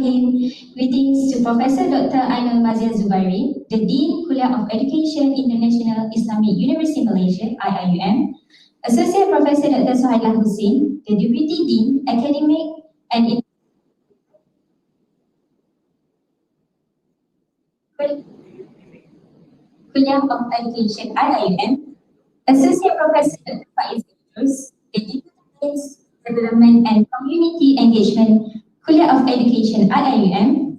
Bismillahirrahmanirrahim. Greetings to Professor Dr. Ainul Mazia Zubairi, the Dean Kulliyyah of Education, International Islamic University Malaysia, IIUM, Associate Professor Dr. Suhailah Hussein, the Deputy Dean, Academic and Kulliyyah of Education, IIUM, Associate Professor Dr. Faiz Idrus, the Deputy Dean, Development and Community Engagement, Kulliyyah of Education, IIUM.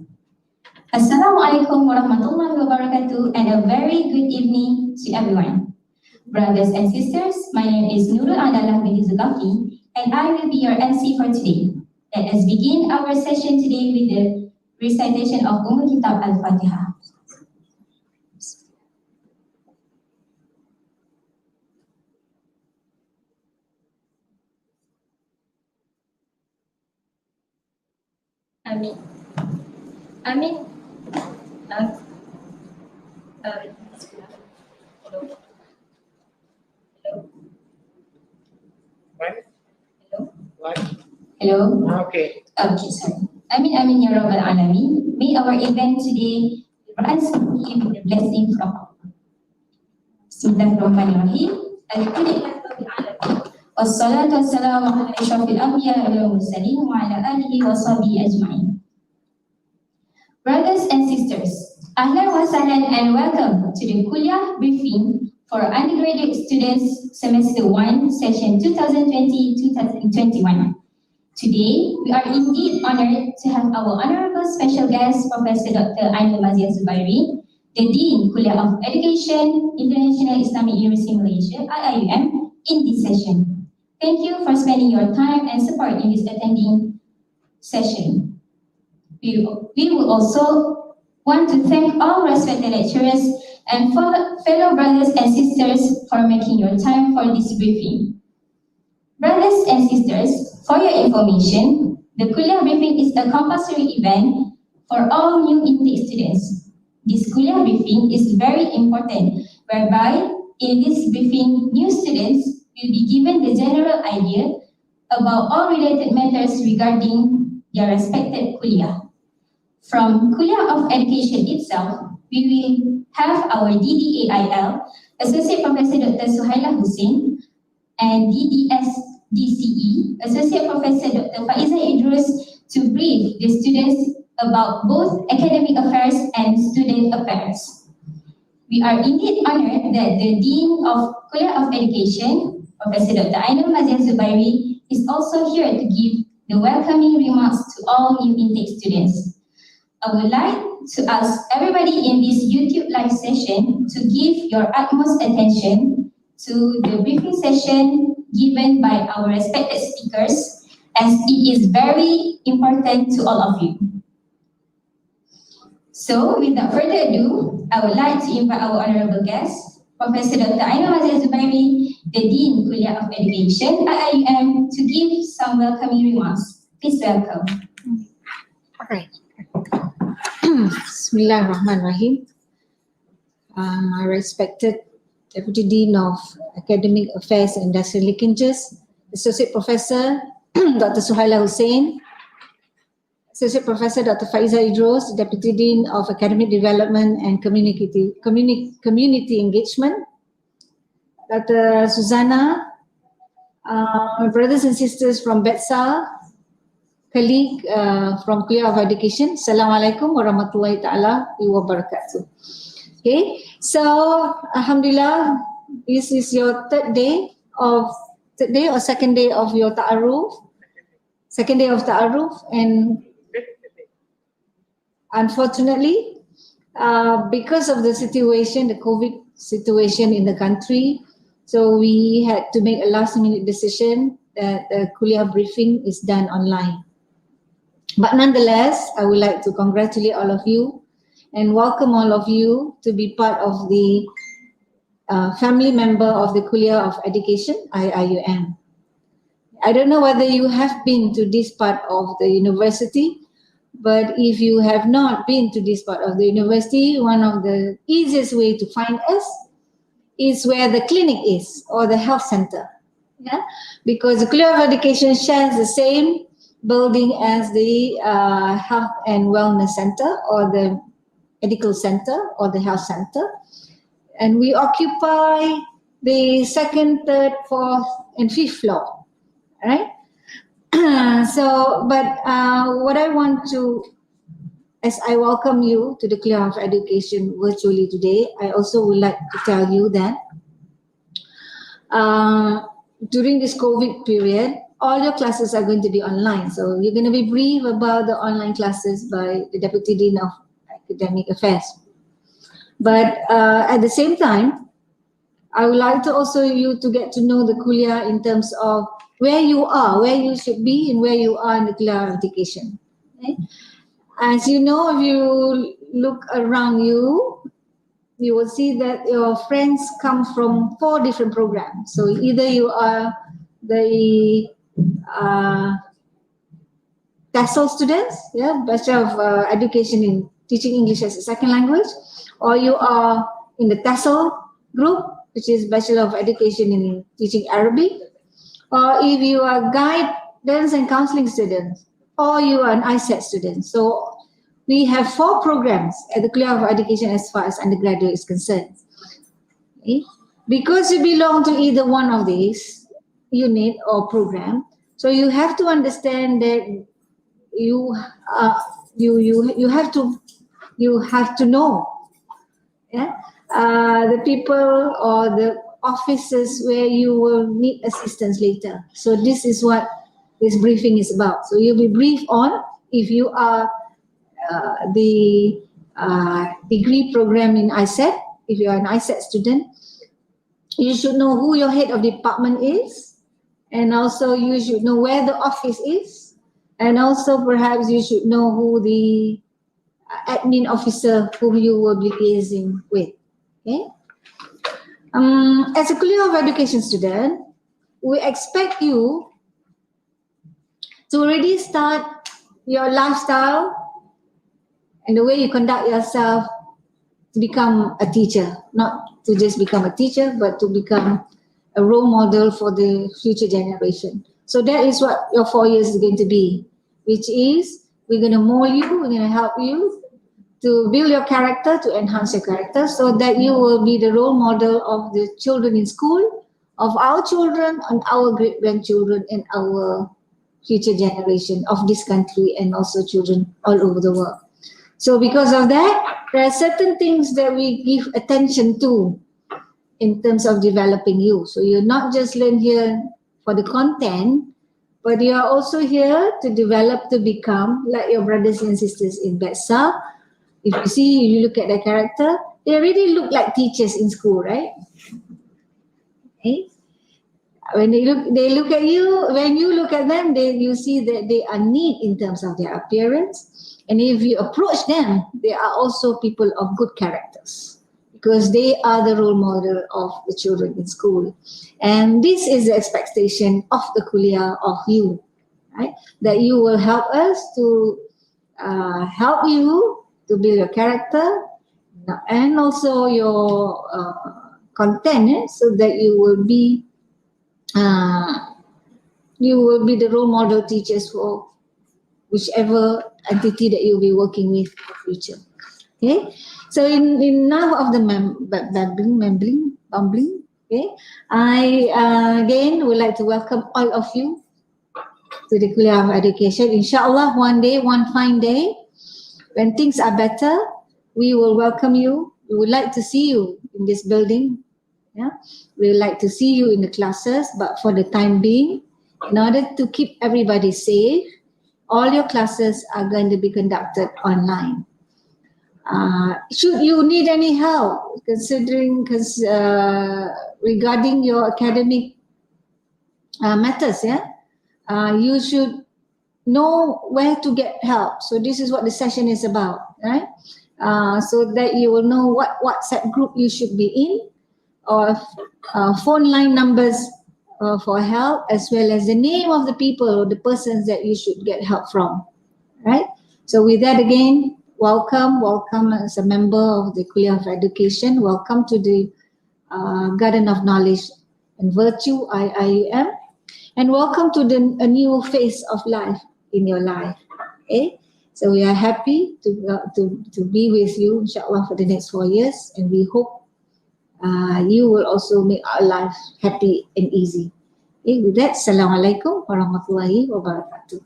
Assalamualaikum warahmatullahi wabarakatuh, and a very good evening to everyone. Brothers and sisters, my name is Nurul Adalah binti Zulkifli, and I will be your MC for today. Let us begin our session today with the recitation of Kitab Al-Fatihah. Amin. Amin. Hello. Hello. What? Hello. What? Hello. Okay. Okay, sorry. Amin, amin, ya Rabbal Alamin. May our event today run smoothly with the blessing from Allah. Bismillahirrahmanirrahim. Alhamdulillah Rabbil Alamin. Wassalatu wassalamu ala asyrafil anbiya wal mursalin wa ala alihi wa sahbihi ajma'in. Brothers and sisters, ahlan wa sahlan and welcome to the Kulliyyah briefing for undergraduate students semester 1 session 2020-2021. Today, we are indeed honored to have our honorable special guest, Professor Dr. Ainul Mazia Zubairi, the Dean Kulliyyah of Education, International Islamic University Malaysia, IIUM, in this session. Thank you for spending your time and support in this attending session. We would also want to thank all respected lecturers and fellow brothers and sisters for making your time for this briefing. Brothers and sisters, for your information, the Kulliyyah briefing is a compulsory event for all new intake students. This Kulliyyah briefing is very important, whereby in this briefing, new students will be given the general idea about all related matters regarding their respected Kulliyyah. From Kulliyyah of Education itself, we will have our DDAIL, Associate Professor Dr. Suhailah Hussein, and DDS-DCE, Associate Professor Dr. Faiza Idrus, to brief the students about both academic affairs and student affairs. We are indeed honored that the Dean of Kulliyyah of Education, Professor Dr. Ainul Mazia Zubairi, is also here to give the welcoming remarks to all new intake students. I would like to ask everybody in this YouTube live session to give your utmost attention to the briefing session given by our respected speakers, as it is very important to all of you. So, without further ado, I would like to invite our honorable guest, Professor Dr. Ainul Mazia Zubairi, the Dean Kulliyyah of Education, IIUM, to give some welcoming remarks. Please welcome. All right. Bismillahirrahmanirrahim. My respected Deputy Dean of Academic Affairs and Industrial Linkages, Associate Professor Dr. Suhailah Hussein, Associate Professor Dr. Faiza Idrus, Deputy Dean of Academic Development and Community Engagement, Dr. Susanna, my brothers and sisters from BEDSA, colleague from Kulliyyah of Education. Assalamualaikum warahmatullahi ta'ala wabarakatuh. Okay, so Alhamdulillah, this is your third day or second day of your ta'aruf. Second day of ta'aruf, and unfortunately, because of the situation, the COVID situation in the country, so we had to make a last minute decision that the Kulliyyah briefing is done online. But nonetheless, I would like to congratulate all of you and welcome all of you to be part of the family member of the Kulliyyah of Education, IIUM. I don't know whether you have been to this part of the university, but if you have not been to this part of the university, one of the easiest way to find us is where the clinic is or the health center. Yeah, because the Kulliyyah of Education shares the same building as the health and wellness center, or the medical center, or the health center. And we occupy the second, third, fourth, and fifth floor, right? So, but what I want to, as I welcome you to the Kulliyyah of Education virtually today, I also would like to tell you that during this COVID period, all your classes are going to be online. So you're going to be briefed about the online classes by the Deputy Dean of Academic Affairs. But at the same time, I would like to also you to get to know the Kulliyyah in terms of where you are, where you should be, and where you are in the Kulliyyah of Education. Okay? As you know, if you look around you, you will see that your friends come from 4 different programs. So either you are the TESOL students, Bachelor of Education in Teaching English as a Second Language, or you are in the TESOL group, which is Bachelor of Education in Teaching Arabic, or if you are guidance and counseling students, or you are an ISET student. So we have 4 programs at the Kulliyyah of Education as far as undergraduate is concerned. Okay? Because you belong to either one of these unit or program, so you have to understand that you have to know the people or the offices where you will need assistance later. So this is what this briefing is about. So you'll be briefed on if you are the degree program in ISET. If you are an ISET student, you should know who your head of department is, and also you should know where the office is, and also perhaps you should know who the admin officer who you will be liaising with. Okay. As a Kulliyyah of Education student, we expect you to already start your lifestyle and the way you conduct yourself to become a teacher, not to just become a teacher, but to become a role model for the future generation. So that is what your 4 years is going to be, which is we're going to mold you, we're going to help you to build your character, to enhance your character, so that you will be the role model of the children in school, of our children and our great-grandchildren and our future generation of this country, and also children all over the world. So because of that, there are certain things that we give attention to in terms of developing you. So you're not just learn here for the content, but you are also here to develop to become like your brothers and sisters in BEDSA. If you see, you look at their character, they really look like teachers in school, right? Okay. When they look at you, when you look at them, you see that they are neat in terms of their appearance. And if you approach them, they are also people of good characters, because they are the role model of the children in school. And this is the expectation of the Kulliyyah of you, right? That you will help us to help you to build your character and also your content, so that you will be the role model teachers for whichever entity that you'll be working with in the future. Okay, so in enough of the bumbling. Okay, I again would like to welcome all of you to the Kulliyyah of Education. Inshallah, one day, one fine day, when things are better, we will welcome you. We would like to see you in this building. Yeah, we would like to see you in the classes, but for the time being, in order to keep everybody safe, all your classes are going to be conducted online. Should you need any help regarding your academic matters, you should know where to get help. So this is what the session is about, right? So that you will know what WhatsApp group you should be in, or phone line numbers for help, as well as the name of the people or the persons that you should get help from, right? So with that, again, welcome as a member of the Kulliyyah of Education. Welcome to the Garden of Knowledge and Virtue, IIUM, and welcome to a new phase of life in your life. Okay, so we are happy to be with you, inshallah, for the next 4 years, and we hope you will also make our life happy and easy. Okay, with that, Assalamualaikum warahmatullahi wabarakatuh.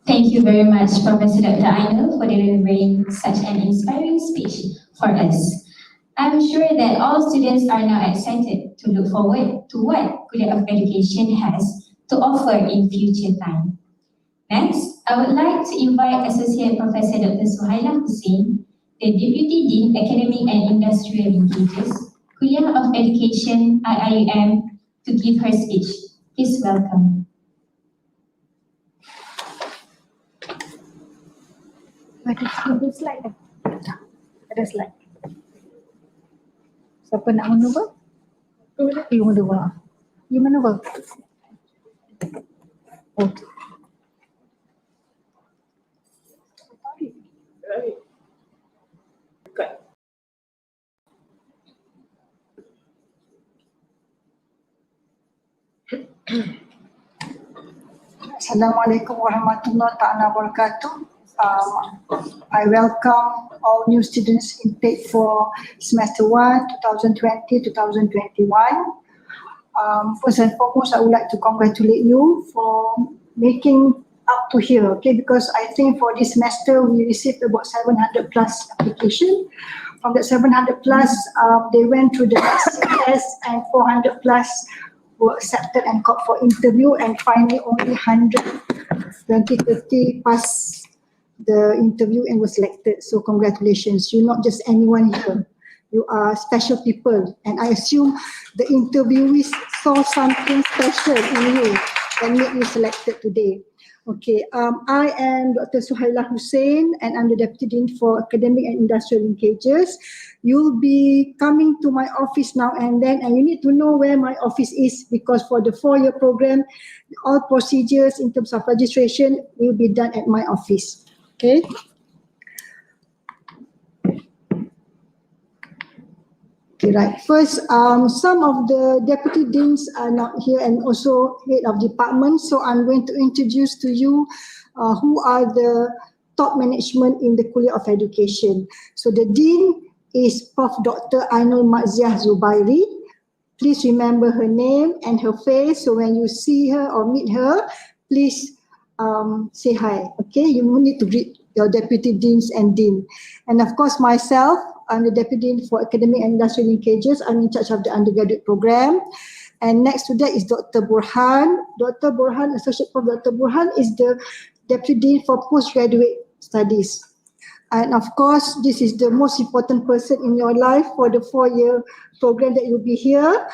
Thank you very much, Professor Dr. Ainul, for delivering such an inspiring speech for us. I'm sure that all students are now excited to look forward to what Kulliyyah of Education has to offer in future time. Next, I would like to invite Associate Professor Dr. Suhaila Hussain, the Deputy Dean Academic and Industrial Linkages, Kulliyyah of Education, IIUM, to give her speech. Please welcome. Ada slide dah. Ada slide. Siapa nak maneuver? You maneuver. You maneuver. Okay. Assalamualaikum warahmatullahi wabarakatuh. I welcome all new students intake for semester 1, 2020-2021. First and foremost, I would like to congratulate you for making up to here, okay? Because I think for this semester we received about 700 plus application. From that 700 plus, they went through the test, and 400 plus were accepted and called for interview, and finally only 120, 30 passed the interview and was selected. So congratulations, you're not just anyone here, you are special people, and I assume the interviewees saw something special in you and made you selected today. Okay, I am Dr. Suhaila Hussain, and I'm the Deputy Dean for Academic and Industrial Linkages. You'll be coming to my office now and then, and you need to know where my office is, because for the 4-year program, all procedures in terms of registration will be done at my office. Okay. Okay, right. First, some of the deputy deans are not here, and also head of department. So I'm going to introduce to you who are the top management in the Kulliyyah of Education. So the dean is Prof. Dr. Ainul Maziah Zubairi. Please remember her name and her face. So when you see her or meet her, please say hi. Okay, you need to greet your deputy deans and dean. And of course myself, I'm the deputy dean for Academic and Industrial Linkages. I'm in charge of the undergraduate program. And next to that is Dr. Burhan. Dr. Burhan, Associate Prof. Dr. Burhan is the deputy dean for postgraduate studies. And of course, this is the most important person in your life for the 4-year program that you'll be here.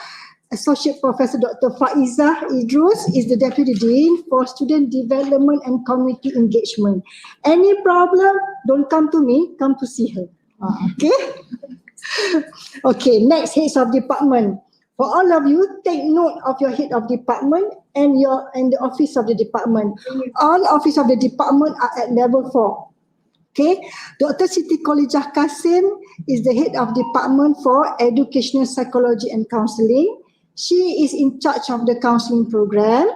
Associate Professor Dr. Faizah Idrus is the Deputy Dean for Student Development and Community Engagement. Any problem, don't come to me, come to see her. Okay? Okay, next, heads of department. For all of you, take note of your head of department and the office of the department. All office of the department are at level 4. Okay, Dr. Siti Khalijah Kasim is the head of department for Educational Psychology and Counselling. She is in charge of the counselling program.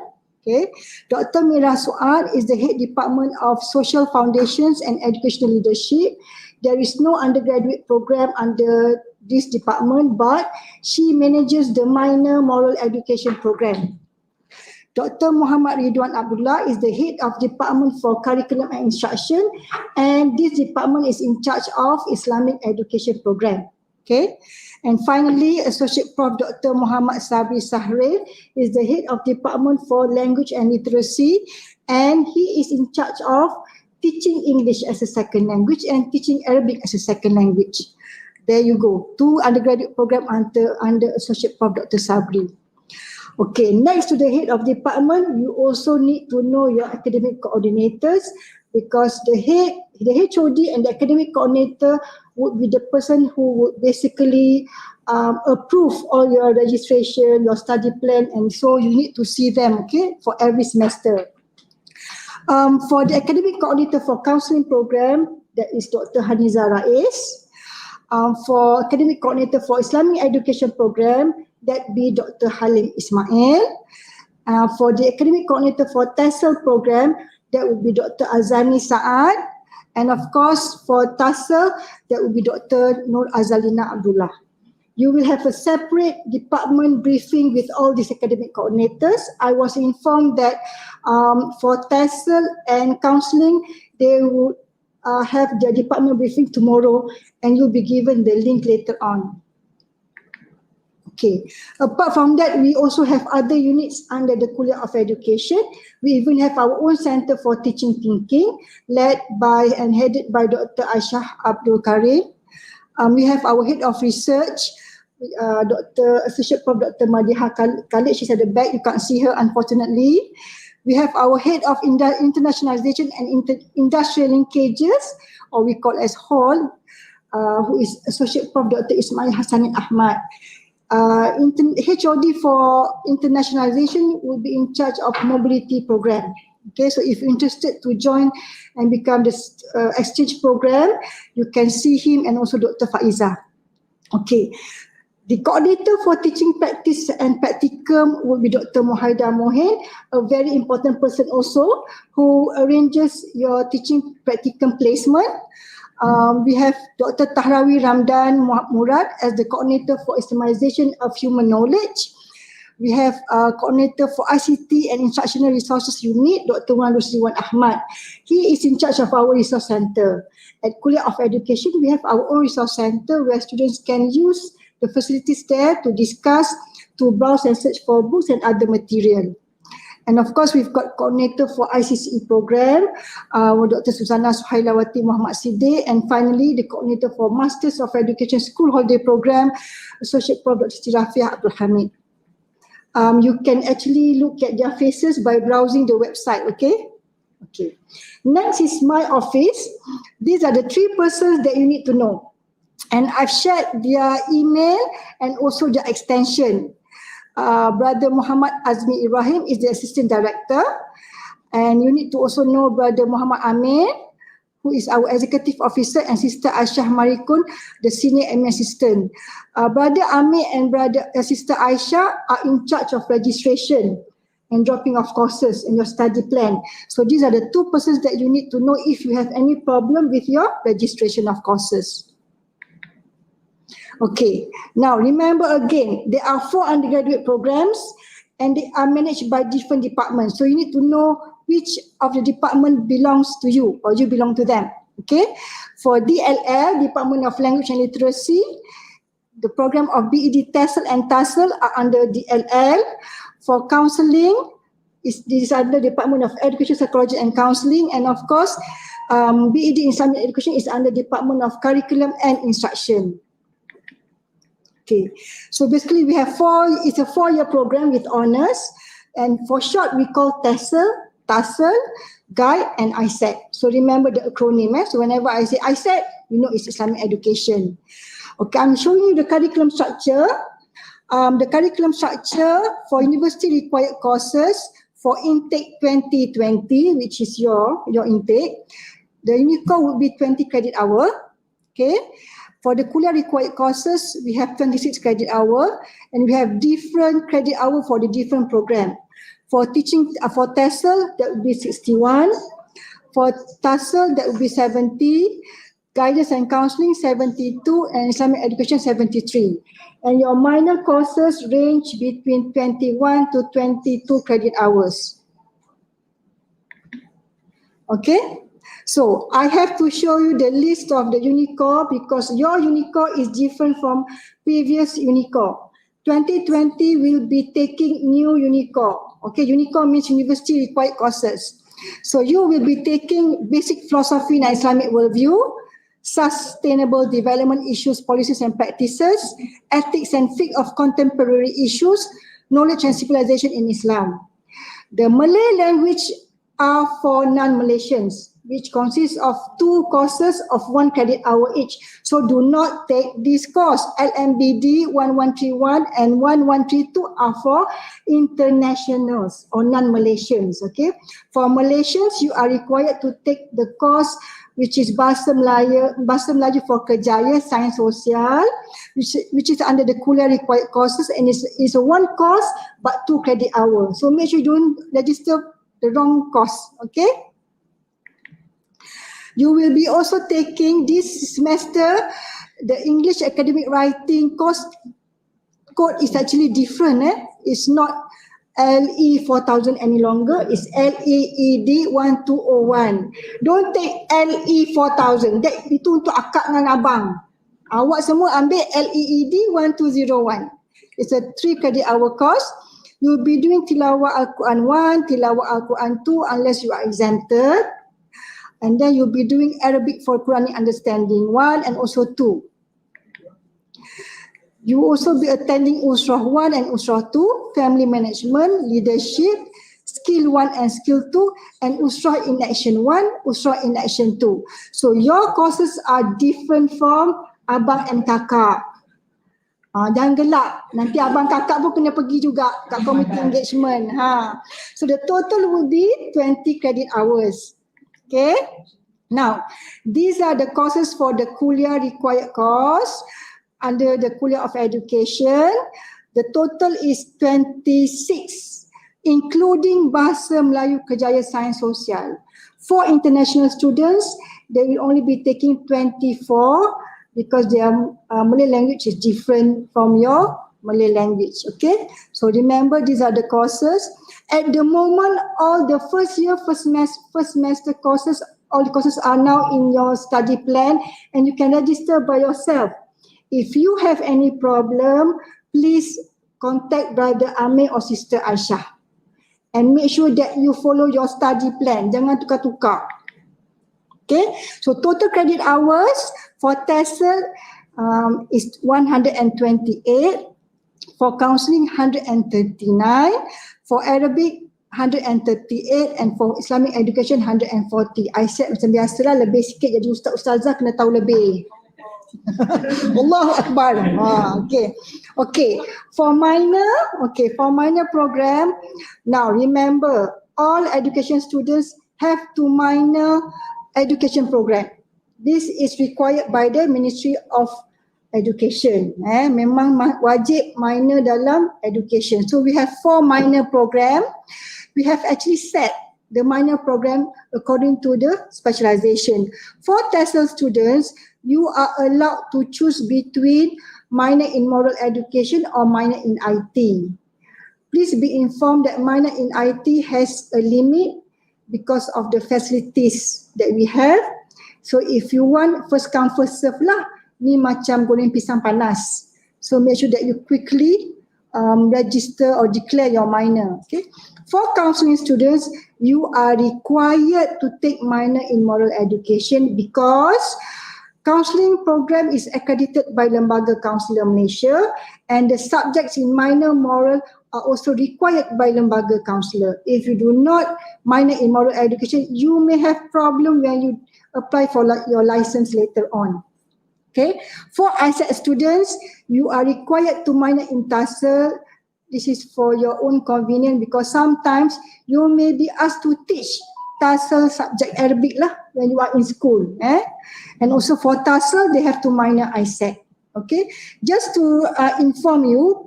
Okay, Dr. Mira Suad is the head department of Social Foundations and Educational Leadership. There is no undergraduate program under this department, but she manages the minor moral education program. Dr. Muhammad Ridwan Abdullah is the head of Department for Curriculum and Instruction, and this department is in charge of Islamic Education Program. Okay, and finally, Associate Prof. Dr. Muhammad Sabri Sahrain is the head of Department for Language and Literacy, and he is in charge of teaching English as a second language and teaching Arabic as a second language. There you go, 2 undergraduate program under Associate Prof. Dr. Sabri. Okay, next to the head of department, you also need to know your academic coordinators, because the HOD and the academic coordinator would be the person who would basically approve all your registration, your study plan, and so you need to see them, okay, for every semester. For the academic coordinator for counselling program, that is Dr. Haniza Rais. For academic coordinator for Islamic education program, that be Dr. Halim Ismail. For the academic coordinator for TESOL program, that would be Dr. Azani Saad. And of course, for TASL, that would be Dr. Nur Azalina Abdullah. You will have a separate department briefing with all these academic coordinators. I was informed that for TESOL and counselling, they would have their department briefing tomorrow, and you'll be given the link later on. Okay. Apart from that, we also have other units under the Kulliyyah of Education. We even have our own Center for Teaching Thinking, led by and headed by Dr. Aisyah Abdul Karim. We have our Head of Research, Associate Prof. Dr. Madiha Khalid. She's at the back. You can't see her, unfortunately. We have our Head of Internationalization and Industrial Linkages, or we call as HALL, who is Associate Prof. Dr. Ismail Hassanin Ahmad. HOD for internationalization will be in charge of mobility program. Okay, so if you're interested to join and become this exchange program, you can see him and also Dr. Faiza. Okay, the coordinator for teaching practice and practicum will be Dr. Muhaida Mohin, a very important person also who arranges your teaching practicum placement. We have Dr. Tahrawi Ramdan Murad as the coordinator for Islamization of Human Knowledge. We have coordinator for ICT and Instructional Resources Unit, Dr. Wan Rusriwan Ahmad. He is in charge of our resource center. At Kulliyyah of Education, we have our own resource center where students can use the facilities there to discuss, to browse and search for books and other material. And of course, we've got coordinator for ICCE program, Dr. Susanna Suhailawati Muhammad Siddiq, and finally the coordinator for Masters of Education School Holiday Program, Associate Prof. Dr. Rafiah Abdul Hamid. You can actually look at their faces by browsing the website, okay? Okay. Next is my office. These are the 3 persons that you need to know. And I've shared their email and also their extension. Brother Muhammad Azmi Ibrahim is the Assistant Director, and you need to also know Brother Muhammad Amin, who is our Executive Officer, and Sister Aisyah Marikun, the Senior Admin Assistant. Brother Amin and Sister Aisyah are in charge of registration and dropping off courses in your study plan. So these are the 2 persons that you need to know if you have any problem with your registration of courses. Okay, now remember again, there are 4 undergraduate programs and they are managed by different departments. So you need to know which of the department belongs to you or you belong to them. Okay, for DLL, Department of Language and Literacy, the program of BED TESOL and TASL are under DLL. For counselling, this is under Department of Education, Psychology and Counselling, and of course, BED Islamic Education is under Department of Curriculum and Instruction. Okay, so basically we have it's a 4-year program with honours, and for short we call TESOL, TASL, GUIDE and ISET. So remember the acronym. So whenever I say ISET, you know it's Islamic education. Okay, I'm showing you the curriculum structure. The curriculum structure for university required courses for intake 2020, which is your intake. The Unicore would be 20 credit hour. Okay. For the Kulliyyah required courses, we have 26 credit hour, and we have different credit hour for the different program. For teaching, for TESOL, that would be 61. For TASL, that would be 70. Guidance and Counselling, 72. And Islamic Education, 73. And your minor courses range between 21 to 22 credit hours. Okay? So I have to show you the list of the Unicore because your Unicore is different from previous Unicore. 2020 will be taking new Unicore. Okay, Unicore means university required courses. So you will be taking basic philosophy and Islamic worldview, sustainable development issues, policies and practices, ethics and fiqh of contemporary issues, knowledge and civilization in Islam. The Malay language are for non-Malaysians, which consists of 2 courses of 1 credit hour each. So do not take this course. LMBD 1131 and 1132 are for internationals or non-Malaysians. Okay. For Malaysians, you are required to take the course which is Bahasa Melayu for Kerjaya Sains Sosial, which is under the Kulliyyah required courses, and is a one course but 2 credit hours. So make sure you don't register the wrong course, okay? You will be also taking this semester the English academic writing course. Code is actually different. It's not LE 4000 any longer. It's LEED 1201. Don't take LE 4000. Itu untuk akak dengan abang. Awak semua ambil LEED 1201. It's a 3 credit hour course. You'll be doing tilawah Al-Quran 1, tilawah Al-Quran 2 unless you are exempted. And then you'll be doing Arabic for Quranic understanding 1 and also 2. You will also be attending Usrah 1 and Usrah 2, Family Management, Leadership, Skill 1 and Skill 2, and Usrah in Action 1, Usrah in Action 2. So your courses are different from abang and kakak. Jangan gelak, nanti abang kakak pun kena pergi juga kat community engagement. So the total will be 20 credit hours. Okay. Now, these are the courses for the Kulliyyah required course. Under the Kulliyyah of Education, the total is 26, including Bahasa Melayu Kerjaya Sains Sosial. For international students, they will only be taking 24 because their Malay language is different from your Malay language. Okay, so remember these are the courses. At the moment, all the first semester courses, all the courses are now in your study plan, and you can register by yourself. If you have any problem, please contact Brother Amir or Sister Aisyah. And make sure that you follow your study plan. Jangan tukar-tukar. Okay. So total credit hours for TESOL is 128. For counselling, 139. For Arabic, 138. And for Islamic education, 140. I said macam biasalah, lebih sikit jadi ustaz-ustazah kena tahu lebih. Allahu Akbar. Okay. For minor program, now remember all education students have to minor education program. This is required by the Ministry of Education. Memang wajib minor dalam education. So we have 4 minor program. We have actually set the minor program according to the specialization. For TESOL students, you are allowed to choose between minor in moral education or minor in IT. Please be informed that minor in IT has a limit because of the facilities that we have. So if you want, first come first serve lah. Ni macam goreng pisang panas. So make sure that you quickly register or declare your minor. Okay. For counselling students, you are required to take minor in moral education because counselling program is accredited by Lembaga Kaunselor Malaysia, and the subjects in minor moral are also required by Lembaga Kaunselor. If you do not minor in moral education, you may have problem when you apply for your license later on. Okay. For ISET students, you are required to minor in TESOL. This is for your own convenience because sometimes you may be asked to teach TESOL subject Arabic lah when you are in school. And also for TESOL, they have to minor ISET. Okay. Just to inform you,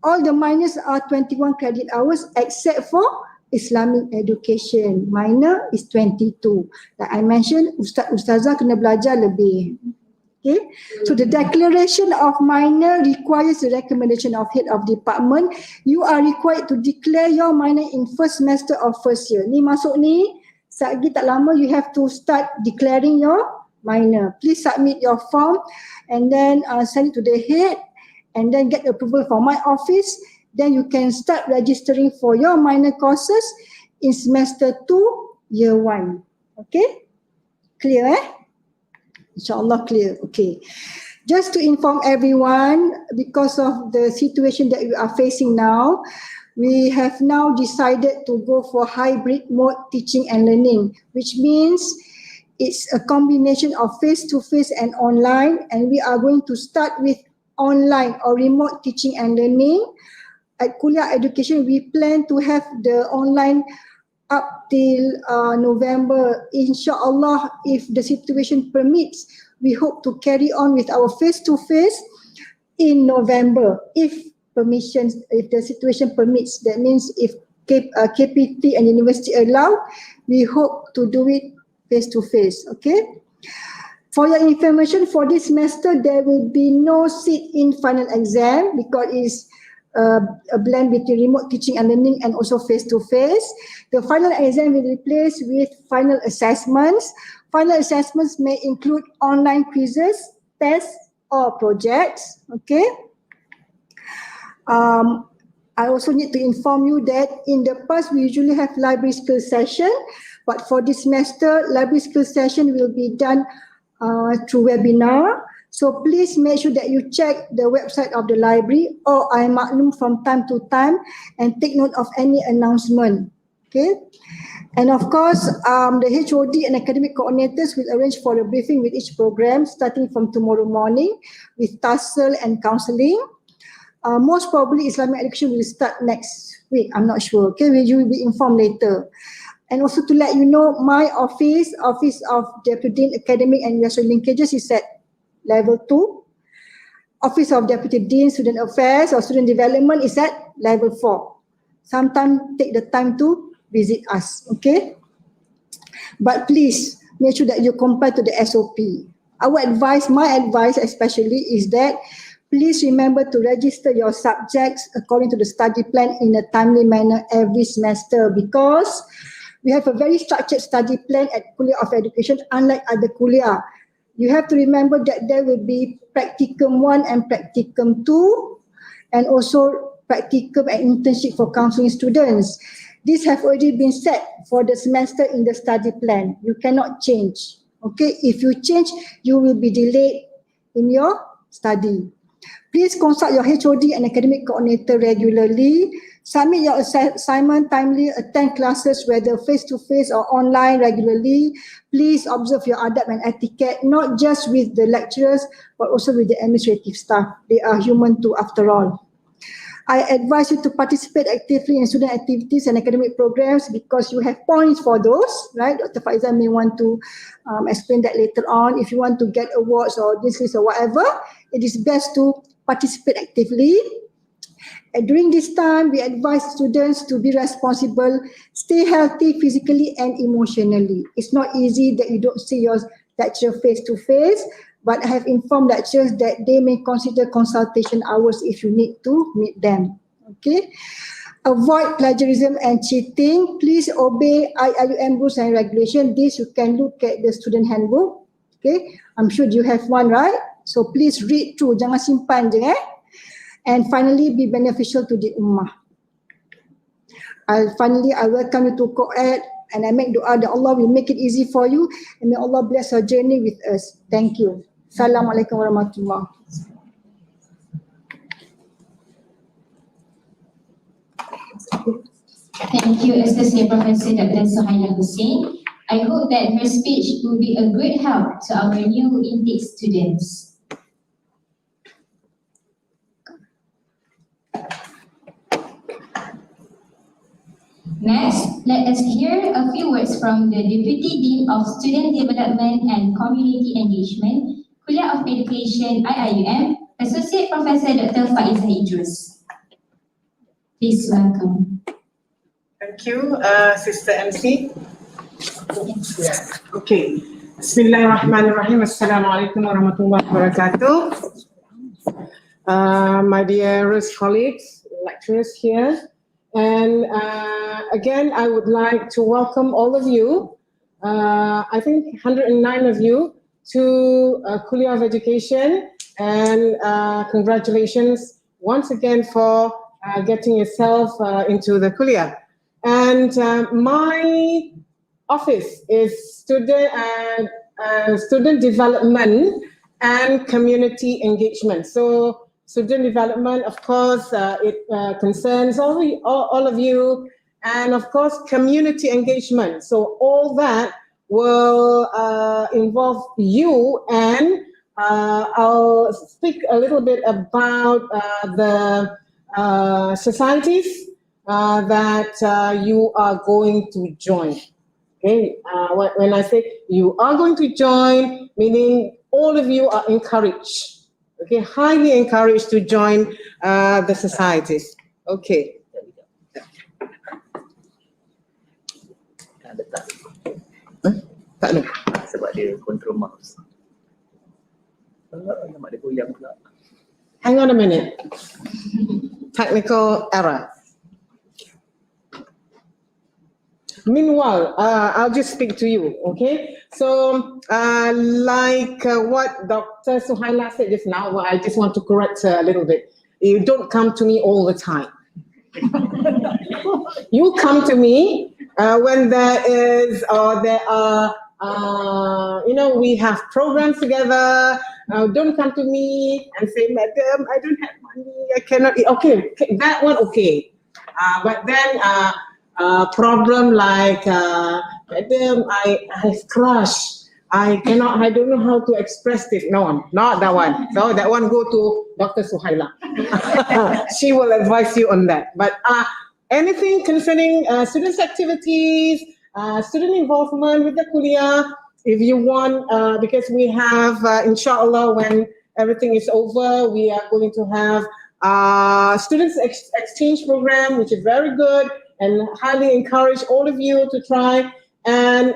all the minors are 21 credit hours except for Islamic education. Minor is 22. Like I mentioned, Ustazah kena belajar lebih. Okay. So the declaration of minor requires the recommendation of head of department. You are required to declare your minor in first semester of first year. Ni masuk ni, lagi tak lama you have to start declaring your minor. Please submit your form and then send it to the head and then get approval from my office. Then you can start registering for your minor courses in semester 2, year 1. Okay? Clear InsyaAllah clear. Okay. Just to inform everyone, because of the situation that we are facing now, we have now decided to go for hybrid mode teaching and learning, which means it's a combination of face-to-face and online, and we are going to start with online or remote teaching and learning. At Kulliyyah Education, we plan to have the online up till November. Inshallah, if the situation permits, we hope to carry on with our face-to-face in November. If the situation permits, that means if KPT and university allow, we hope to do it face-to-face, okay? For your information, for this semester, there will be no sit-in final exam because it's a blend between remote teaching and learning and also face-to-face. The final exam will be replaced with final assessments. Final assessments may include online quizzes, tests, or projects, okay? I also need to inform you that in the past, we usually have library skills session, but for this semester, library skills session will be done through webinar. So please make sure that you check the website of the library or iMaklum from time to time and take note of any announcement, okay? And of course, the HOD and academic coordinators will arrange for a briefing with each program starting from tomorrow morning with tussle and counselling. Most probably Islamic education will start next week. I'm not sure. Okay, you will be informed later. And also to let you know, my office of Deputy Dean Academic and Industrial Linkages is at level 2. Office of Deputy Dean Student Affairs or Student Development is at level 4. Sometimes take the time to visit us. Okay. But please make sure that you comply to the SOP. My advice especially is that please remember to register your subjects according to the study plan in a timely manner every semester, because we have a very structured study plan at Kulliyyah of Education, unlike other kuliah. You have to remember that there will be practicum 1 and practicum 2, and also practicum and internship for counselling students. These have already been set for the semester in the study plan. You cannot change. Okay, if you change, you will be delayed in your study. Please consult your HOD and academic coordinator regularly. Submit your assignment timely. Attend classes, whether face-to-face or online, regularly. Please observe your adab and etiquette, not just with the lecturers, but also with the administrative staff. They are human too, after all. I advise you to participate actively in student activities and academic programs because you have points for those, right? Dr. Faizal may want to explain that later on. If you want to get awards or this list or whatever, it is best to participate actively. And during this time, we advise students to be responsible, stay healthy physically and emotionally. It's not easy that you don't see your lecturer face to face, but I have informed lecturers that they may consider consultation hours if you need to meet them. Okay. Avoid plagiarism and cheating. Please obey IIUM rules and regulations. This you can look at the student handbook. Okay. I'm sure you have one, right? So please read through. Jangan simpan je, eh? And finally, be beneficial to the ummah. I welcome you to KOED, and I make dua that Allah will make it easy for you, and may Allah bless your journey with us. Thank you. Assalamualaikum warahmatullahi. Thank you, Associate Professor Dr. Suhaila Hussein. I hope that her speech will be a great help to our new intake students. Next, let us hear a few words from the Deputy Dean of Student Development and Community Engagement, Kulliyyah of Education, IIUM, Associate Professor Dr. Faizah Idrus. Please welcome. Thank you, Sister MC. Yeah. Okay. Bismillahirrahmanirrahim. Assalamualaikum warahmatullahi wabarakatuh. My dearest colleagues, lecturers here, and again, I would like to welcome all of you. I think 109 of you to Kulliyyah of Education, and congratulations once again for getting yourself into the Kulliyyah. And my office is student development and community engagement. So student development, of course, it concerns all of you, and of course community engagement. So all that will involve you, and I'll speak a little bit about the societies that you are going to join. Okay, when I say you are going to join, meaning all of you are encouraged. Okay, highly encouraged to join the societies. Okay. Tak ada. Sebab dia control mouse. Nama dia goyang pula. Hang on a minute. Technical error. Meanwhile, I'll just speak to you, okay? So, like what Dr. Suhaila said just now, well, I just want to correct her a little bit. You don't come to me all the time. You come to me when there is, or there are, we have programs together. Don't come to me and say, Madam, I don't have money, I cannot eat. Okay, that one, okay. But then, problem like, Madam, I have crush. I don't know how to express this. No, not that one. So that one go to Dr. Suhaila. She will advise you on that. But anything concerning students' activities, student involvement with the Kulliyyah, if you want, because we have, inshallah, when everything is over, we are going to have students exchange program, which is very good, and highly encourage all of you to try. And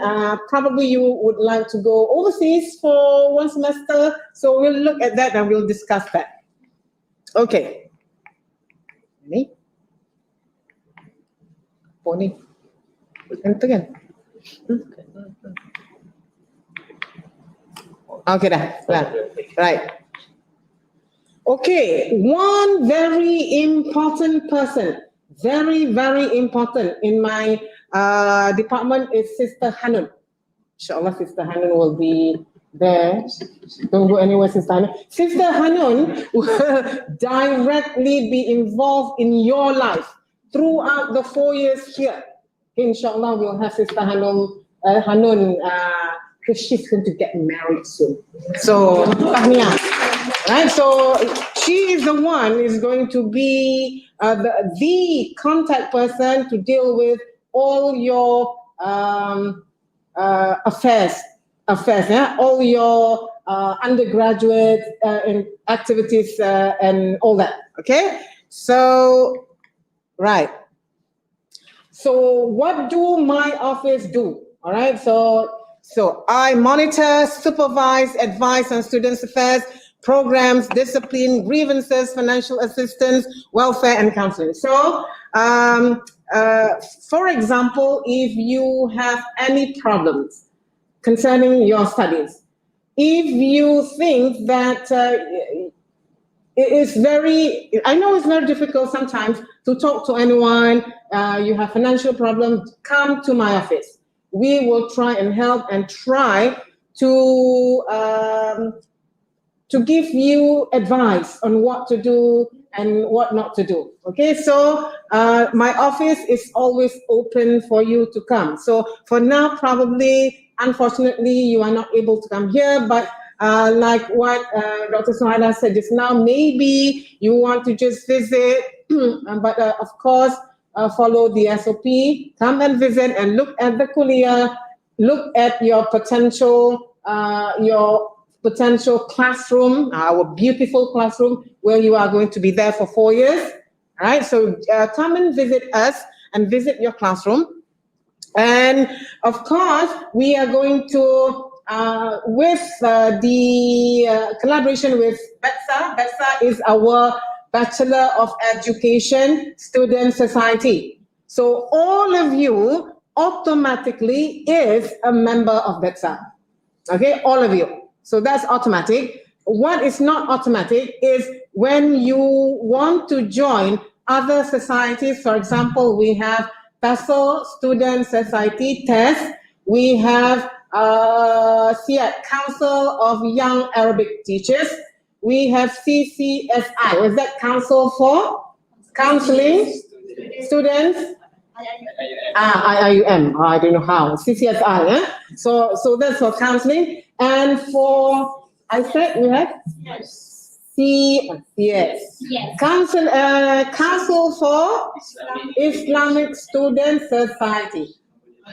probably you would like to go overseas for one semester. So we'll look at that and we'll discuss that. Okay. Ini? Pony. Enter kan? Okay dah. Right. Okay. One very important person, very, very important in my department is Sister Hanun. Inshallah, Sister Hanun will be there. Don't go anywhere, Sister Hanun. Sister Hanun will directly be involved in your life throughout the 4 years here. Inshallah, we'll have Sister Hanun, because she's going to get married soon. So, right? So she is the one who is going to be the contact person to deal with all your affairs, yeah? All your undergraduate activities and all that. Okay, so right. So what do my office do? All right. So I monitor, supervise, advise on students' affairs, programs, discipline, grievances, financial assistance, welfare, and counseling. So, for example, if you have any problems concerning your studies, if you think that I know it's very difficult sometimes to talk to anyone, you have financial problems, come to my office. We will try and help and try to give you advice on what to do and what not to do. Okay, so my office is always open for you to come. So for now, probably, unfortunately, you are not able to come here, but like what Dr. Suhaila said just now, maybe you want to just visit, but of course, follow the SOP, come and visit and look at the Kulliyyah, look at your potential classroom, our beautiful classroom, where you are going to be there for 4 years. All right, so come and visit us and visit your classroom. And of course, we are going to, with the collaboration with BEDSA. BEDSA is our Bachelor of Education Student Society. So all of you automatically is a member of BEDSA. Okay, all of you. So that's automatic. What is not automatic is when you want to join other societies. For example, we have Bachelor Student Society TEST. We have Council of Young Arabic Teachers. We have CCSI. What is that? Council for Counseling Students. IIUM. I don't know how. CCSI. Eh? So that's for counseling. And for, I said we have Yes. Yes. Council for Islamic Student Society.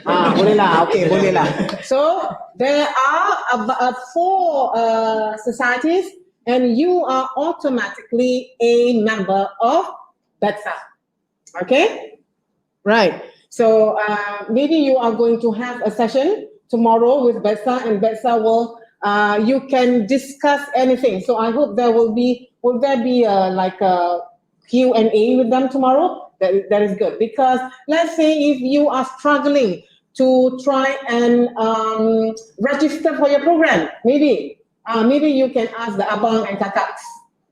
Boleh lah. Okay, boleh lah. So there are 4 societies, and you are automatically a member of BEDSA. Okay, right. So maybe you are going to have a session tomorrow with BEDSA, and BEDSA will you can discuss anything. So I hope there will there be like a Q&A with them tomorrow? That is good, because let's say if you are struggling to try and register for your program, maybe you can ask the abang and kakaks.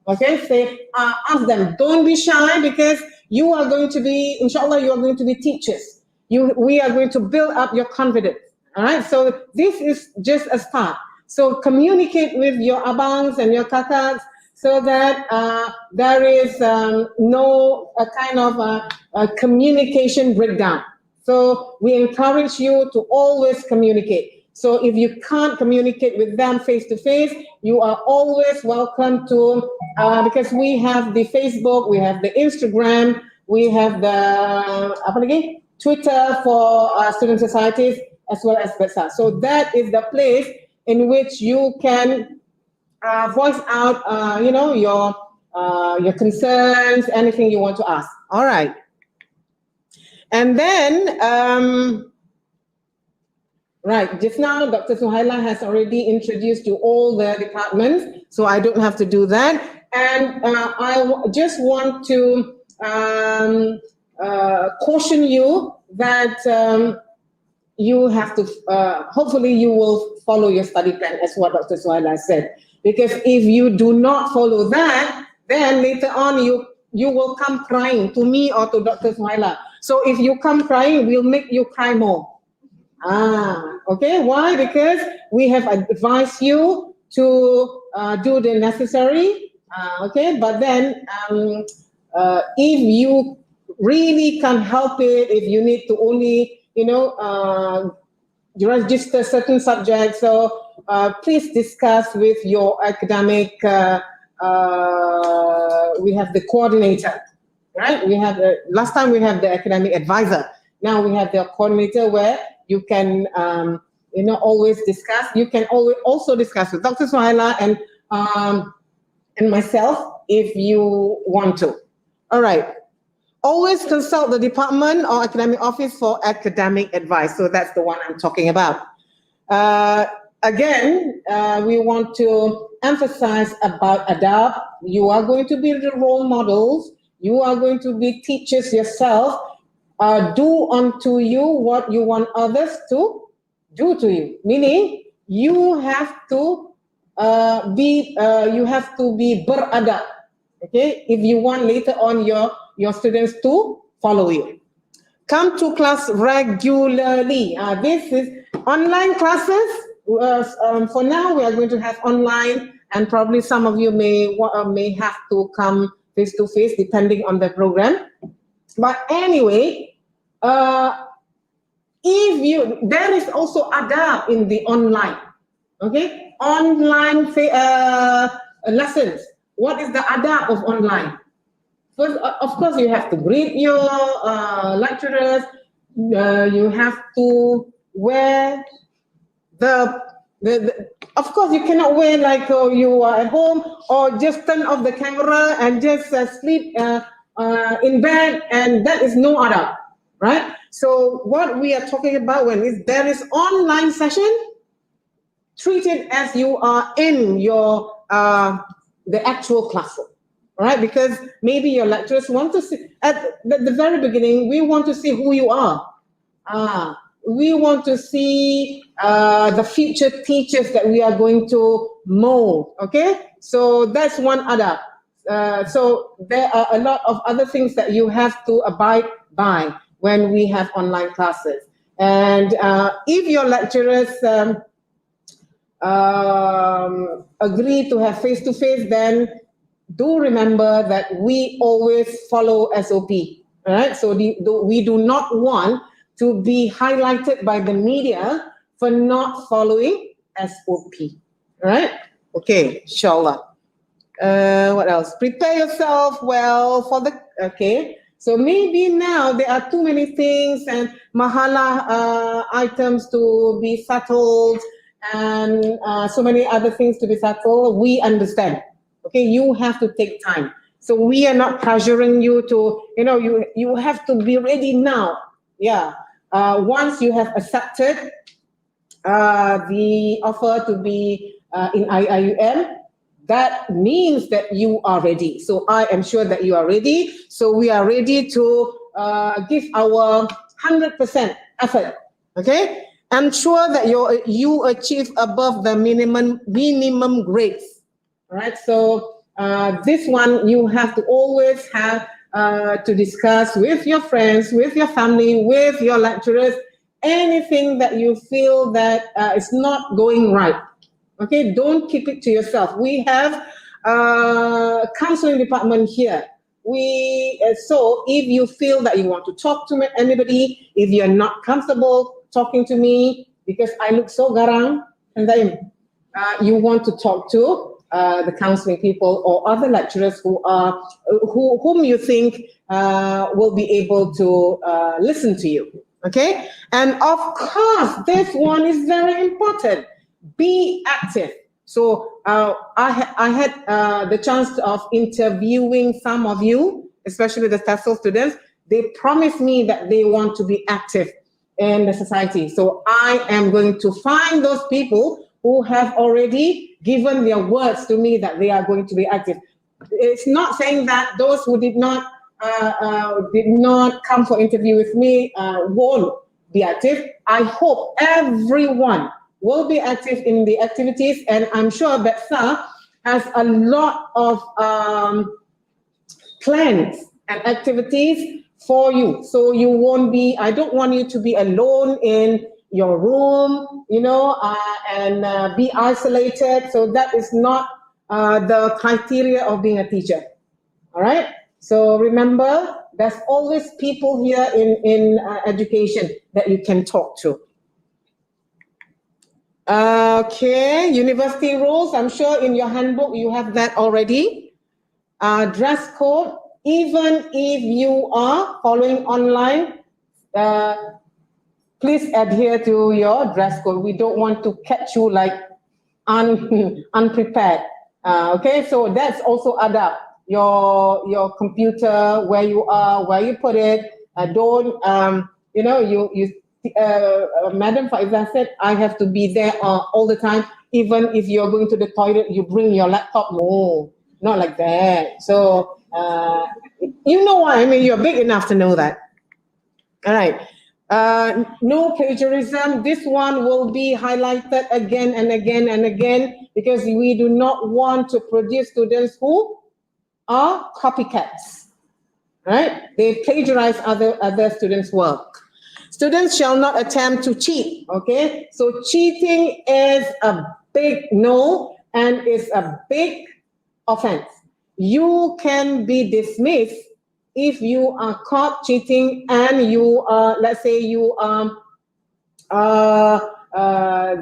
Okay, say ask them. Don't be shy, because you are going to be, inshallah, you are going to be teachers. We are going to build up your confidence. All right, so this is just a start. So communicate with your abangs and your kakaks, so that there is no kind of communication breakdown. So we encourage you to always communicate. So if you can't communicate with them face to face, you are always welcome to, because we have the Facebook, we have the Instagram, we have the Twitter for student societies, as well as BEDSA. So that is the place in which you can voice out, your concerns, anything you want to ask. All right. And then, right, just now Dr. Suhaila has already introduced you all the departments, so I don't have to do that. And just want to caution you that you have to, hopefully you will follow your study plan, as what Dr. Suhaila said. Because if you do not follow that, then later on you will come crying to me or to Dr. Suhaila. So if you come crying, we'll make you cry more. Okay, why? Because we have advised you to do the necessary, okay, but then if you really can't help it, if you need to only, register certain subjects, so please discuss with your academic, we have the coordinator, right? We have last time we have the academic advisor. Now we have the coordinator, where you can, always discuss. You can always also discuss with Dr. Suhaila and myself if you want to. All right. Always consult the department or academic office for academic advice. So that's the one I'm talking about. Again, we want to emphasize about adab. You are going to be the role models. You are going to be teachers yourself. Do unto you what you want others to do to you. Meaning, you have to be beradab. Okay, if you want later on your students to follow you. Come to class regularly. This is online classes. For now, we are going to have online, and probably some of you may have to come face to face, depending on the program. But anyway, there is also adab in the online. Okay, online lessons. What is the adab of online? First, of course, you have to greet your lecturers. You have to wear of course, you cannot wear like you are at home, or just turn off the camera and just sleep in bed, and that is no adab, right? So what we are talking about when there is online session, treat it as you are in your the actual classroom. All right, because maybe your lecturers want to see, at the very beginning, we want to see who you are. We want to see the future teachers that we are going to mold, okay? So that's one adab. So there are a lot of other things that you have to abide by when we have online classes. And if your lecturers agree to have face-to-face, then do remember that we always follow SOP, all right? So we do not want to be highlighted by the media for not following SOP, all right? Okay, inshallah. What else? Prepare yourself well for the, okay. So maybe now there are too many things and mahala items to be settled and so many other things to be settled. We understand. Okay, you have to take time. So we are not pressuring you to, you have to be ready now. Yeah. Once you have accepted the offer to be in IIUM, that means that you are ready. So I am sure that you are ready. So we are ready to give our 100% effort. Okay, I'm sure that you achieve above the minimum grades. All right. So this one you have to always have to discuss with your friends, with your family, with your lecturers, anything that you feel that is not going right. Okay, don't keep it to yourself. We have counseling department here. So if you feel that you want to talk to anybody, if you're not comfortable talking to me because I look so garang, and then you want to talk to the counseling people or other lecturers whom you think will be able to listen to you. Okay, and of course, this one is very important. Be active. So I had the chance of interviewing some of you, especially the TESOL students. They promised me that they want to be active in the society. So I am going to find those people who have already given their words to me that they are going to be active. It's not saying that those who did not come for interview with me won't be active. I hope everyone will be active in the activities, and I'm sure BEDSA has a lot of plans and activities for you. So you won't be, I don't want you to be alone in your room, and be isolated. So that is not the criteria of being a teacher. All right. So remember, there's always people here in education that you can talk to. Okay, university rules. I'm sure in your handbook you have that already. Dress code. Even if you are following online, please adhere to your dress code. We don't want to catch you like unprepared. Okay, so that's also adab. Your computer, where you are, where you put it. Don't Madam Faiza said, I have to be there all the time. Even if you're going to the toilet, you bring your laptop. No, not like that. So, you know what I mean? You're big enough to know that. All right. No plagiarism. This one will be highlighted again and again and again because we do not want to produce students who are copycats. Right? They plagiarize other students' work. Students shall not attempt to cheat, okay? So cheating is a big no and is a big offense. You can be dismissed if you are caught cheating and you let's say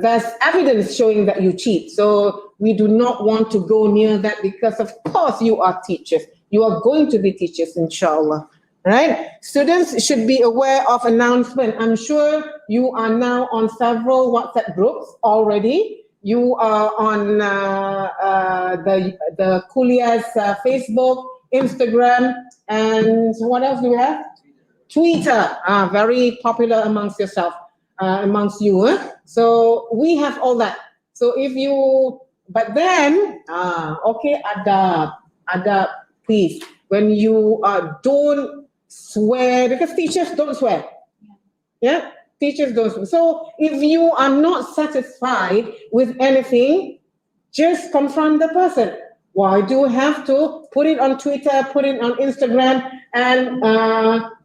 there's evidence showing that you cheat. So we do not want to go near that because of course you are teachers. You are going to be teachers, inshallah. Right? Students should be aware of announcement. I'm sure you are now on several WhatsApp groups already. You are on the Kulliyyah's Facebook, Instagram, and what else do we have? Twitter. Very popular amongst you. So we have all that. So if you, but then, okay, adab, please. When you don't swear, because teachers don't swear. Yeah, teachers don't swear. So if you are not satisfied with anything, just confront the person. Why do you have to put it on Twitter, put it on Instagram, and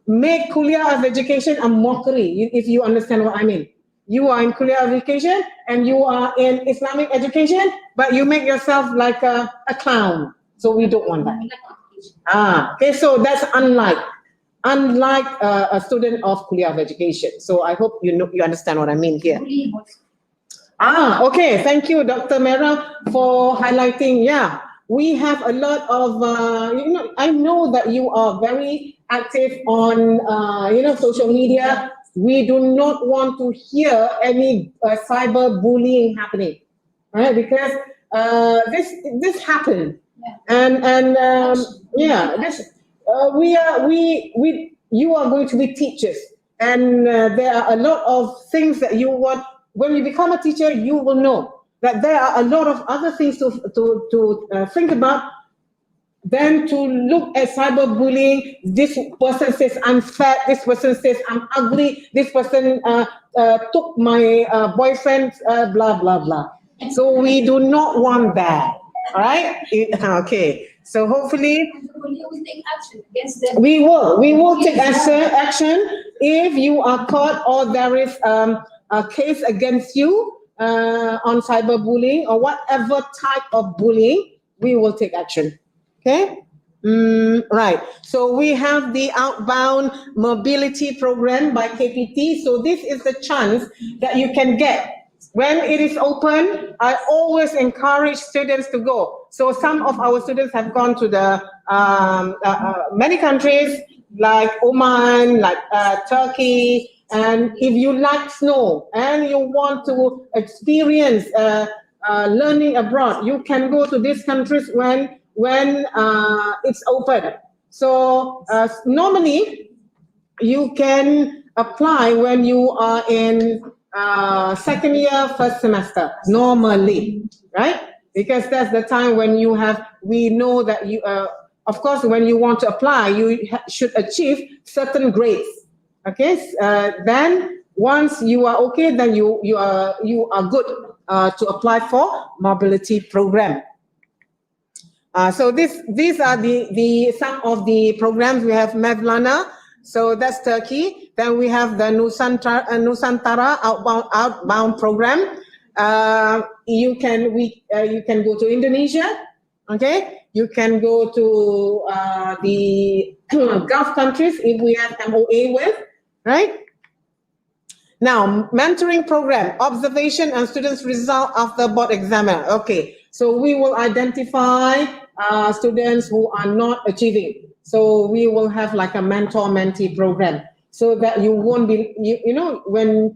make Kulliyyah of Education a mockery, if you understand what I mean? You are in Kulliyyah of Education and you are in Islamic education, but you make yourself like a clown. So we don't want that. Okay, so that's unlike a student of Kulliyyah of Education. So I hope you understand what I mean here. Okay, thank you, Dr. Mera, for highlighting. Yeah, we have a lot of, I know that you are very active on, social media. We do not want to hear any cyber bullying happening, right? Because this happened, you are going to be teachers, and there are a lot of things that you want. When you become a teacher, you will know that there are a lot of other things to think about than to look at cyberbullying. This person says I'm fat, this person says I'm ugly, this person took my boyfriend, blah, blah, blah. So we do not want that, all right? Okay, so hopefully we will take action if you are caught or there is a case against you on cyberbullying or whatever type of bullying. We will take action. Okay. Right. So we have the outbound mobility program by KPT. So this is the chance that you can get. When it is open, I always encourage students to go. So some of our students have gone to the many countries like Oman, like Turkey. And if you like snow and you want to experience learning abroad, you can go to these countries when it's open. So normally you can apply when you are in second year, first semester, normally, right? Because that's the time when we know that you, of course, when you want to apply, you should achieve certain grades. Okay, then once you are okay, then you are good to apply for mobility program. So these are the some of the programs. We have Mevlana, so that's Turkey. Then we have the Nusantara outbound program. You can go to Indonesia. Okay, you can go to the Gulf countries if we have MOA with, right? Now, mentoring program, observation and students' result after board examiner. Okay, so we will identify students who are not achieving. So we will have like a mentor-mentee program so that you won't be, when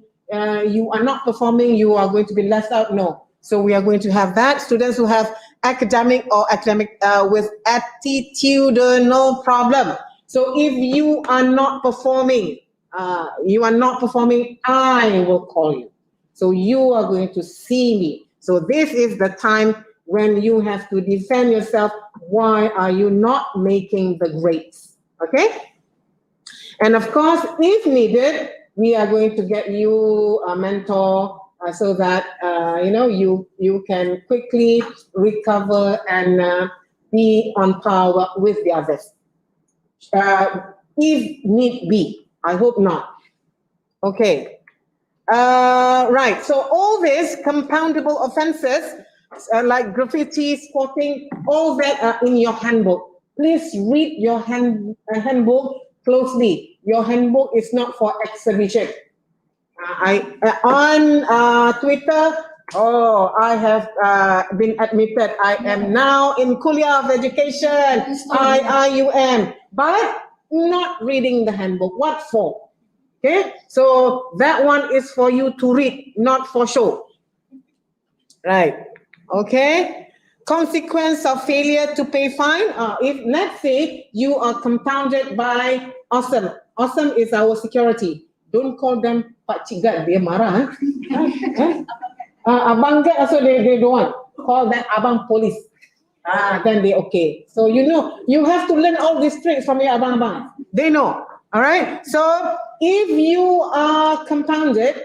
you are not performing, you are going to be left out. No. So we are going to have that. Students who have academic with attitudinal problem. So if you are not performing, I will call you. So you are going to see me. So this is the time when you have to defend yourself. Why are you not making the grades? Okay? And of course, if needed, we are going to get you a mentor so that you can quickly recover and be on par with the others. If need be. I hope not. Okay. Right. So all these compoundable offenses like graffiti, spotting, all that are in your handbook. Please read your handbook closely. Your handbook is not for exhibition. On Twitter, I have been admitted. I am now in Kulliyyah of Education, IIUM, but not reading the handbook. What for? Okay, so that one is for you to read, not for show. Right. Okay. Consequence of failure to pay fine. If let's say you are compounded by Awesome. Awesome is our security. Don't call them Pak Cik Gad, dia marah. Abang Gad also they don't want. Call them Abang Police. Then they okay. So you have to learn all these tricks from your abang-abang. They know. All right. So if you are compounded,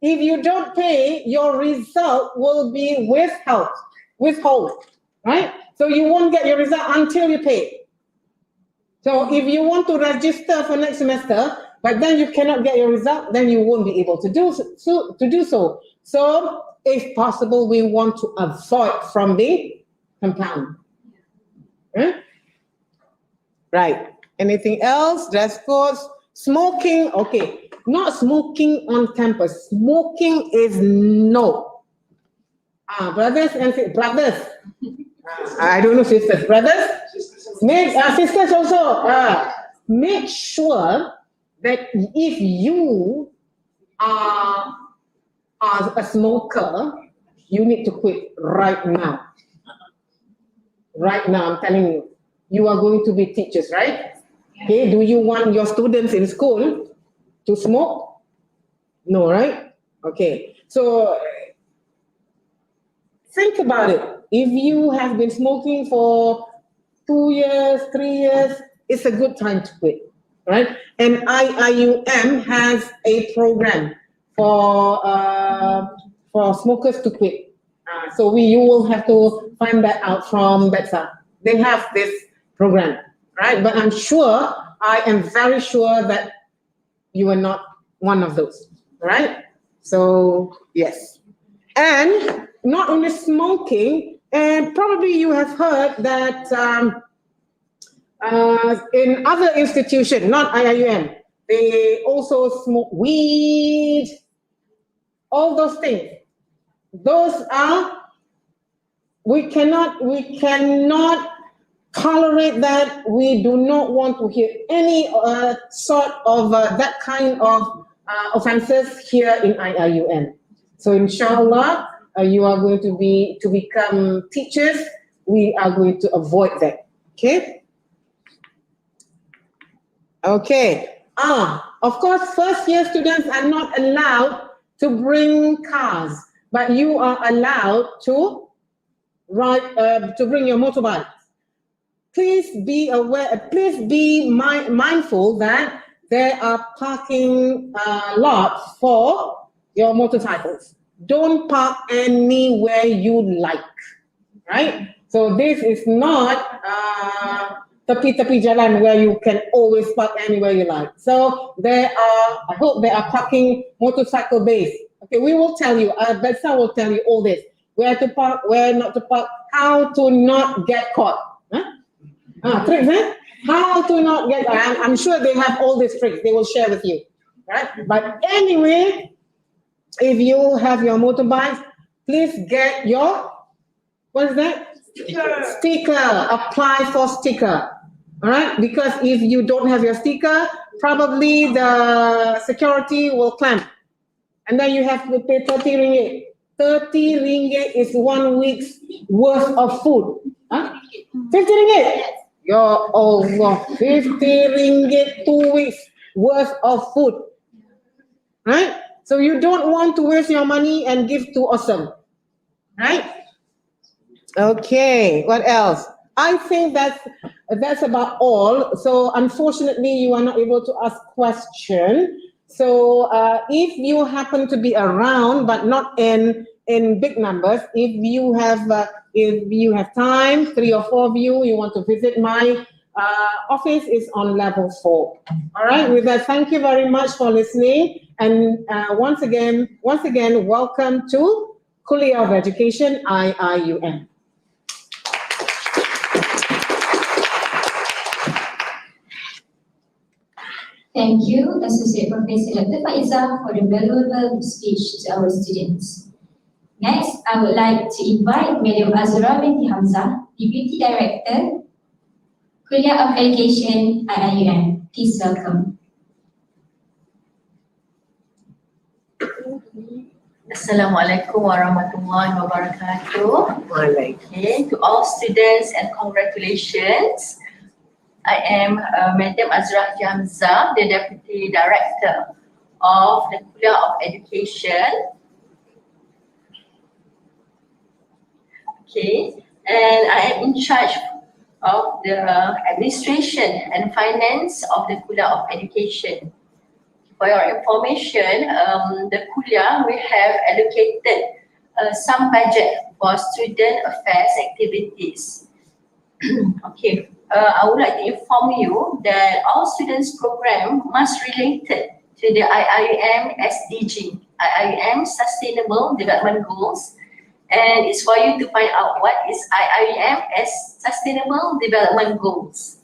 if you don't pay, your result will be withhold. Right. So you won't get your result until you pay. So if you want to register for next semester, but then you cannot get your result, then you won't be able to do so. So if possible, we want to avoid from being compound. Right. Anything else? Dress codes. Smoking. Okay. Not smoking on campus. Smoking is no. Brothers and sisters. I don't know, sisters, brothers? Make sisters also. Make sure that if you are a smoker, you need to quit right now. Right now, I'm telling you. You are going to be teachers, right? Okay, do you want your students in school to smoke? No, right? Okay, so think about it. If you have been smoking for 2 years, 3 years, it's a good time to quit, right? And IIUM has a program for smokers to quit. So you will have to find that out from BEDSA. They have this program, right? But I am very sure that you are not one of those, right? So yes. And not only smoking, and probably you have heard that in other institutions, not IIUM, they also smoke weed, all those things. Those are, we cannot tolerate that. We do not want to hear any sort of that kind of offenses here in IIUM. So inshallah, you are going to become teachers. We are going to avoid that. Okay. Okay. Of course, first year students are not allowed to bring cars, but you are allowed to ride to bring your motorbike. Please be aware. Please be mindful that there are parking lots for your motorcycles. Don't park anywhere you like, right? So this is not tepi-tepi jalan where you can always park anywhere you like. So I hope there are parking motorcycle bays. Okay, we will tell you, BEDSA will tell you all this. Where to park, where not to park, how to not get caught. Tricks, eh? How to not get, I'm sure they have all these tricks, they will share with you, right? But anyway, if you have your motorbike, please get your, what is that? Sticker. Apply for sticker. All right, because if you don't have your sticker, probably the security will clamp. And then you have to pay 30 ringgit. 30 ringgit is 1 week's worth of food. 50 ringgit? Ya Allah, 50 ringgit 2 weeks worth of food. Right? So you don't want to waste your money and give to awesome. Right? Okay, what else? I think that's about all. So unfortunately, you are not able to ask questions. So if you happen to be around, but not in big numbers, if you have time, 3 or 4 of you, you want to visit my office is on level 4. All right. With that, thank you very much for listening. And once again, welcome to Kulliyyah of Education, IIUM. Thank you, Associate Professor Dr. Faiza, for the valuable speech to our students. Next, I would like to invite Madam Azura binti Hamzah, Deputy Director, Kulliyyah of Education, IIUM. Please welcome. Assalamualaikum warahmatullahi wabarakatuh. Okay, to all students and congratulations. I am Madam Azura Hamzah, the Deputy Director of the Kulliyyah of Education. Okay, and I am in charge of the administration and finance of the Kulliyyah of Education. For your information, the Kulliyyah we have allocated some budget for student affairs activities. Okay, I would like to inform you that all students program must related to the IIUM SDG, IIUM Sustainable Development Goals, and it's for you to find out what is IIUM as Sustainable Development Goals.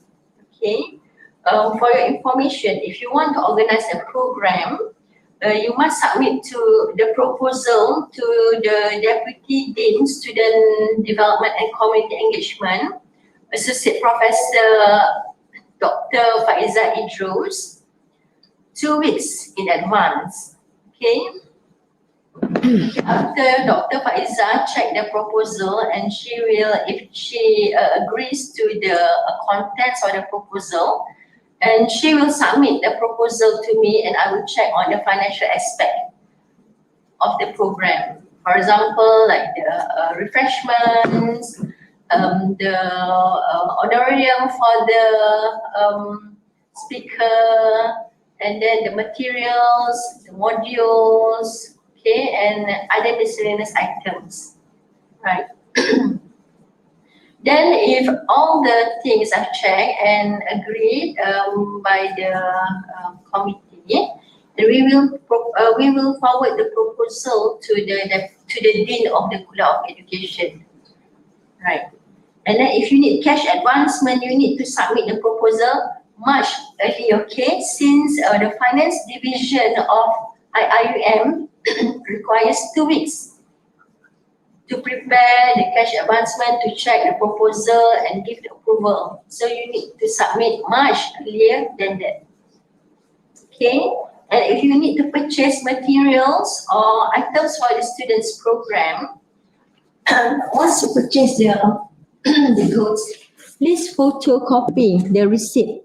Okay. For your information, if you want to organize a program, you must submit to the proposal to the Deputy Dean, Student Development and Community Engagement, Associate Professor Dr. Faiza Idrus, 2 weeks in advance. Okay. After Dr. Faiza check the proposal, and she will, if she agrees to the contents of the proposal, and she will submit the proposal to me, and I will check on the financial aspect of the program. For example, like the refreshments, the honorarium for the speaker, and then the materials, the modules, okay, and other miscellaneous items, right? Then if all the things are checked and agreed by the committee, then we will forward the proposal to the Dean of the Kulliyyah of Education, right? And then if you need cash advancement, you need to submit the proposal much earlier, okay? Since the finance division of IIUM requires 2 weeks to prepare the cash advancement, to check the proposal and give the approval. So you need to submit much earlier than that. Okay? And if you need to purchase materials or items for the students program, once you purchase the goods, please photocopy the receipt.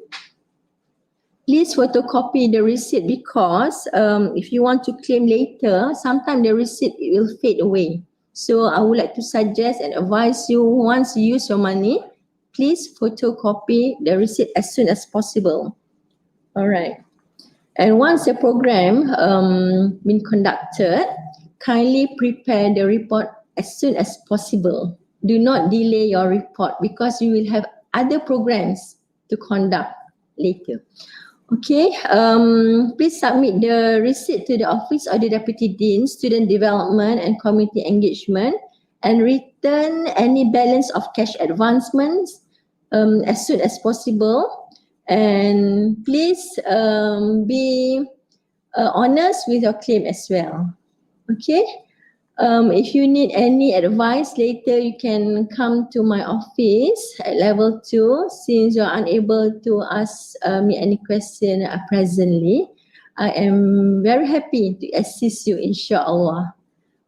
Please photocopy the receipt, because if you want to claim later, sometimes the receipt will fade away. So I would like to suggest and advise you, once you use your money, please photocopy the receipt as soon as possible. All right. And once the program been conducted, kindly prepare the report as soon as possible. Do not delay your report, because you will have other programs to conduct later. Okay, please submit the receipt to the Office of the Deputy Dean, Student Development and Community Engagement, and return any balance of cash advancements as soon as possible. And please be honest with your claim as well. Okay. If you need any advice later, you can come to my office at level 2. Since you're unable to ask me any question presently, I am very happy to assist you, inshallah.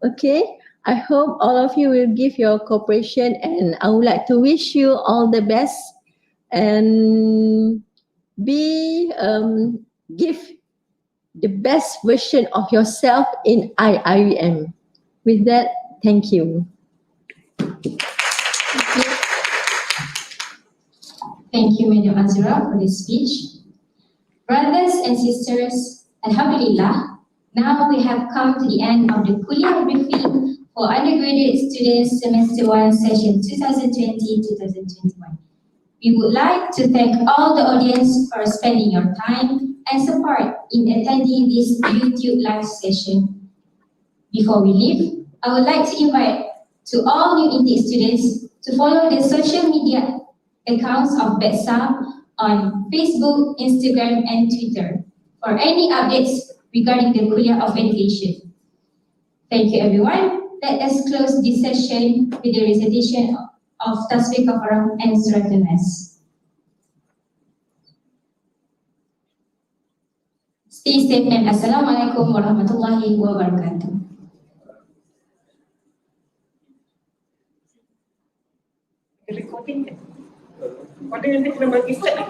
Okay, I hope all of you will give your cooperation, and I would like to wish you all the best, and give the best version of yourself in IIUM. With that, thank you. Thank you, Madam Azura, for this speech. Brothers and sisters, Alhamdulillah, now we have come to the end of the Kulliyyah briefing for undergraduate students semester 1 session 2020-2021. We would like to thank all the audience for spending your time and support in attending this YouTube live session. Before we leave, I would like to invite to all new intake students to follow the social media accounts of BEDSA on Facebook, Instagram, and Twitter for any updates regarding the Kulliyyah of Education. Thank you, everyone. Let us close this session with the recitation of Tasbih Kafarah and Surah An-Nas. Stay safe and Assalamualaikum warahmatullahi wabarakatuh. Recording ni kena bagi start ni.